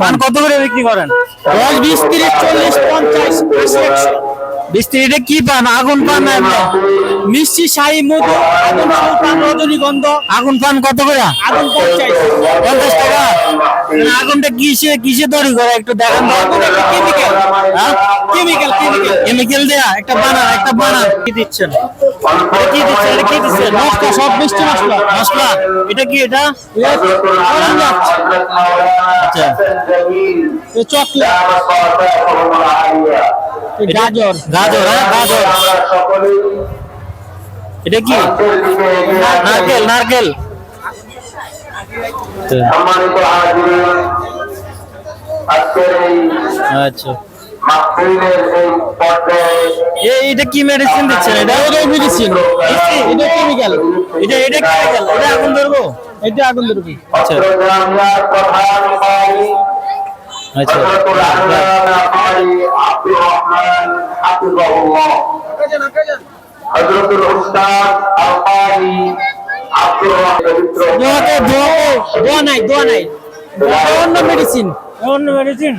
পান কত করে বিক্রি করেন? 10, 20, 30, 40, 50, 80, 100। 20-30 কি পান? আগুন পান না এমনি? মিষ্টি, শাহী, মধু, আগুন, সুলতান, রজনীগন্ধা। আগুন পান কত করে? আগুন 50। 50 টাকা। আগুনটা কিসে তৈরি করে একটু দেখান তো। আগুন একটা কেমিক্যাল। হ্যাঁ? কেমিক্যাল। কেমিক্যাল দেয়া একটা বানান কি দিচ্ছেন? এটা কি দিচ্ছেন? মশলা, সব মিষ্টি মশলা। মশলা। এটা কি এটা? আচ্ছা। চকলেট, গাজর। গাজর, হ্যাঁ গাজর। এটা কি? নারকেল। সম্মানিত হাজিরিন, আজকের এই আচ্ছা। মাহফিলের এই পর্যায়ে এটা কি মেডিসিন দিচ্ছেন? এটা মেডিসিন, এটা কেমিক্যাল। এটা কেমিক্যাল। এটা আগুন ধরবো? এটা আগুন ধরবে। আচ্ছা জামিয়ার প্রধান পাই আচ্ছা। হযরতুল আল্লামা পাই আব্দুর রহমান হাফিজাহুল্লাহ, হযরতুল উস্তাদ আল পাই আব্দুর রহমান পবিত্র দোয়া নাই। অন্য মেডিসিন। অন্য মেডিসিন